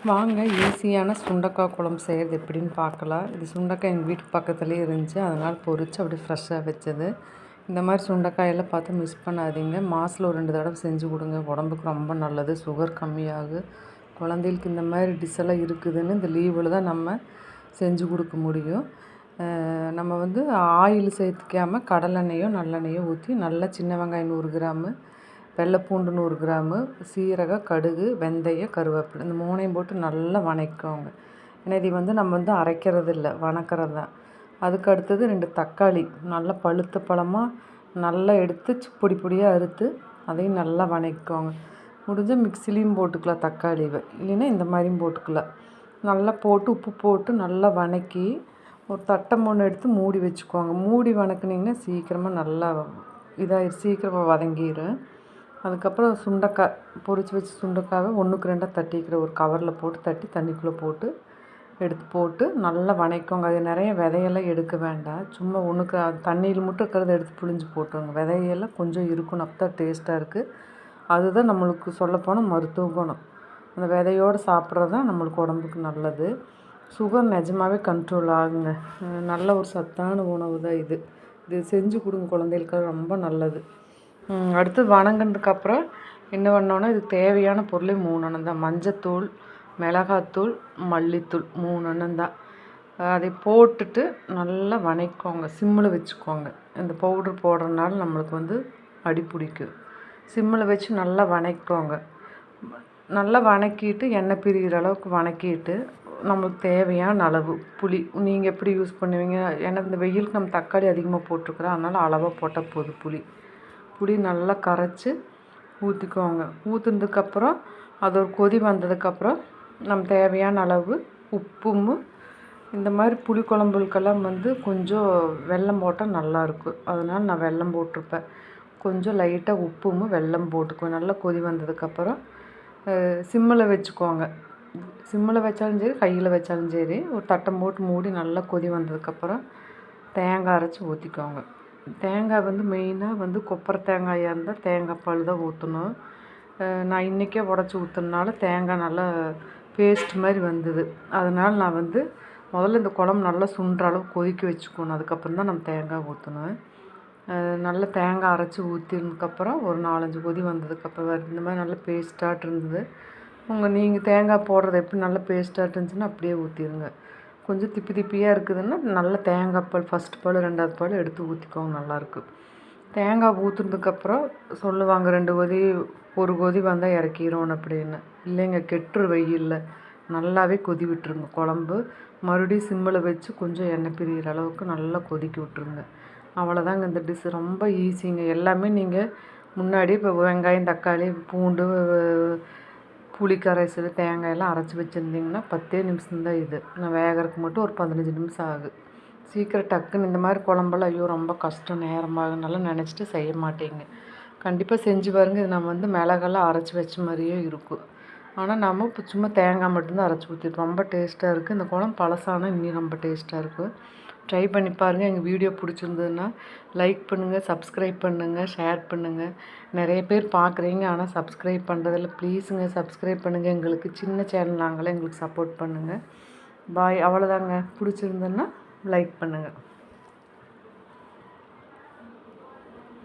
வாங்க ஈஸியான சுண்டக்காய் குழம்பு செய்கிறது எப்படின்னு பார்க்கலாம். இது சுண்டக்காய் எங்கள் வீட்டுக்கு பக்கத்துலேயே இருந்துச்சு, அதனால் பொரித்து அப்படியே ஃப்ரெஷ்ஷாக வச்சது. இந்த மாதிரி சுண்டைக்காயெல்லாம் பார்த்து மிஸ் பண்ணாதீங்க. மாதத்தில் ஒரு 2 தடவை செஞ்சு கொடுங்க, உடம்புக்கு ரொம்ப நல்லது. சுகர் கம்மியாகும். குழந்தைகளுக்கு இந்த மாதிரி டிஷ்ஷெல்லாம் இருக்குதுன்னு இந்த லீவில் தான் நம்ம செஞ்சு கொடுக்க முடியும். நம்ம வந்து ஆயில் சேர்த்துக்காமல் கடலெண்ணெயோ நல்லெண்ணெயோ ஊற்றி நல்லா சின்ன வெங்காயம் 100 கிராமு, வெள்ளைப்பூண்டு 100 கிராமு, சீரகம், கடுகு, வெந்தயம், கருவேப்பிலை இந்த 3ஐயும் போட்டு நல்லா வணக்கிக்கோங்க. ஏன்னா இது வந்து நம்ம வந்து அரைக்கிறது இல்லை, வணக்கிறது தான். அதுக்கு அடுத்தது 2 தக்காளி நல்லா பழுத்த பழமாக நல்லா எடுத்து பொடி பொடியாக அறுத்து அதையும் நல்லா வணக்கிக்கோங்க. முடிஞ்சால் மிக்சிலையும் போட்டுக்கலாம் தக்காளிவை, இல்லைன்னா இந்த மாதிரியும் போட்டுக்கலாம். நல்லா போட்டு உப்பு போட்டு நல்லா வணக்கி ஒரு தட்டம் ஒன்று எடுத்து மூடி வச்சுக்கோங்க. மூடி வணக்குனிங்கன்னா சீக்கிரமாக நல்லா சீக்கிரமாக வதங்கிடும். அதுக்கப்புறம் சுண்டைக்காய் பொரித்து வச்சு சுண்டைக்காவை 1க்கு 2 தட்டிக்கிற ஒரு கவரில் போட்டு தட்டி தண்ணிக்குள்ளே போட்டு எடுத்து போட்டு நல்லா வணக்கோங்க. அது நிறைய விதையெல்லாம் எடுக்க வேண்டாம், சும்மா ஒன்றுக்கு தண்ணியில் மட்டும் இருக்கிறத எடுத்து புழிஞ்சு போட்டுருங்க. விதையெல்லாம் கொஞ்சம் இருக்கணும், அப்போ தான் டேஸ்ட்டாக இருக்குது. அதுதான் நம்மளுக்கு சொல்லப்போனால் மருத்துவ குணம். அந்த விதையோடு சாப்பிட்றது தான் நம்மளுக்கு உடம்புக்கு நல்லது. சுகர் நிஜமாகவே கண்ட்ரோல் ஆகுங்க. நல்ல ஒரு சத்தான உணவு தான் இது. இது செஞ்சு கொடுங்க, குழந்தைகளுக்கு ரொம்ப நல்லது. அடுத்து வணங்கினதுக்கப்புறம் என்ன பண்ணோன்னா இதுக்கு தேவையான பொருளே 3 எண்ணம் தான். மஞ்சத்தூள், மிளகாத்தூள், மல்லித்தூள் 3 எண்ணம் தான். அதை போட்டுட்டு நல்லா வணக்கிக்கோங்க, சிம்மில் வச்சுக்கோங்க. இந்த பவுட்ரு போடுறதுனால நம்மளுக்கு வந்து அடி பிடிக்கும். சிம்மில் வச்சு நல்லா வணக்கிக்கோங்க. நல்லா வணக்கிட்டு எண்ணெய் பிரிகிற அளவுக்கு வணக்கிட்டு நம்மளுக்கு தேவையான அளவு புளி நீங்கள் எப்படி யூஸ் பண்ணுவீங்க. ஏன்னா இந்த வெயிலுக்கு நம்ம தக்காளி அதிகமாக போட்டிருக்குறோம், அதனால் அளவாக போட்டால் போதும். புளி நல்லா கரைச்சி ஊற்றிக்கோங்க. ஊற்றுனதுக்கப்புறம் அது ஒரு கொதி வந்ததுக்கப்புறம் நம்ம தேவையான அளவு உப்பும், இந்த மாதிரி புளி குழம்புக்கெல்லாம் வந்து கொஞ்சம் வெல்லம் போட்டால் நல்லாயிருக்கும், அதனால் நான் வெல்லம் போட்டிருப்பேன். கொஞ்சம் லைட்டாக உப்பும் வெல்லம் போட்டுக்குவேன். நல்லா கொதி வந்ததுக்கப்புறம் சிம்மில் வச்சுக்கோங்க. சிம்மில் வச்சாலும் சரி, கையில் வச்சாலும் சரி, ஒரு தட்டம் போட்டு மூடி நல்லா கொதி வந்ததுக்கப்புறம் தேங்காய் அரைச்சி ஊற்றிக்கோங்க. தேங்காய் வந்து மெயினாக வந்து கொப்பரை தேங்காயாக இருந்தால் தேங்காய் பால் தான் ஊற்றணும். நான் இன்றைக்கே உடச்சி ஊற்றுனால தேங்காய் நல்லா பேஸ்ட் மாதிரி வந்தது. அதனால் நான் வந்து முதல்ல இந்த குழம்பு நல்லா சுண்டுற அளவு கொதிக்க வச்சுக்கணும், அதுக்கப்புறம் தான் நம்ம தேங்காய் ஊற்றணும். நல்லா தேங்காய் அரைச்சி ஊற்றினதுக்கப்புறம் ஒரு 4-5 கொதி வந்ததுக்கப்புறம் இந்த மாதிரி நல்லா பேஸ்ட்டாக இருந்தது. நீங்கள் தேங்காய் போடுறது எப்படி நல்லா பேஸ்ட்டாக இருந்துச்சுன்னா அப்படியே ஊற்றிடுங்க. கொஞ்சம் திப்பி திப்பியாக இருக்குதுன்னா நல்ல தேங்காய் பால் ஃபஸ்ட் பால் 2வது பால் எடுத்து ஊற்றிக்கோங்க, நல்லாயிருக்கும். தேங்காய் ஊற்றுனதுக்கப்புறம் சொல்லுவாங்க 2 கொதி 1 கொதி வந்தால் இறக்கிடணும் அப்படின்னு. இல்லைங்க, கெட்டுரு வெயிலில். நல்லாவே கொதி விட்டுருங்க குழம்பு. மறுபடியும் சிம்மில் வச்சு கொஞ்சம் எண்ணெய் பிரிகிற அளவுக்கு நல்லா கொதிக்க விட்டுருங்க. அவ்வளோதாங்க. இந்த டிஷ் ரொம்ப ஈஸிங்க. எல்லாமே நீங்கள் முன்னாடியே இப்போ வெங்காயம், தக்காளி, பூண்டு, புளி கரைசல், தேங்காயெல்லாம் அரைச்சி வச்சுருந்திங்கன்னா 10 நிமிஷம்தான். இது நான் வேகிறதுக்கு மட்டும் ஒரு 15 நிமிஷம் ஆகும். சீக்கிரம் டக்குன்னு இந்த மாதிரி குழம்பெல்லாம் ஐயோ ரொம்ப கஷ்டம், நேரமாகனால நினச்சிட்டு செய்ய மாட்டேங்க. கண்டிப்பாக செஞ்சு பாருங்கள். இது நம்ம வந்து மிளகெல்லாம் அரைச்சி வச்ச மாதிரியே இருக்கும். ஆனால் நம்ம இப்போ சும்மா தேங்காய் மட்டும்தான் அரைச்சி ஊற்றிட்டு ரொம்ப டேஸ்ட்டாக இருக்குது. இந்த குழம்பு பழசானால் இன்னும் ரொம்ப டேஸ்ட்டாக இருக்கும். ட்ரை பண்ணி பாருங்கள். எங்கள் வீடியோ பிடிச்சிருந்ததுன்னா லைக் பண்ணுங்கள், சப்ஸ்கிரைப் பண்ணுங்கள், ஷேர் பண்ணுங்கள். நிறைய பேர் பார்க்குறீங்க, ஆனால் சப்ஸ்கிரைப் பண்ணுறதில்ல. ப்ளீஸுங்க சப்ஸ்கிரைப் பண்ணுங்கள். எங்களுக்கு சின்ன சேனல், நாங்களே எங்களுக்கு சப்போர்ட் பண்ணுங்கள். பாய். அவ்வளோதாங்க. பிடிச்சிருந்ததுன்னா லைக் பண்ணுங்கள்.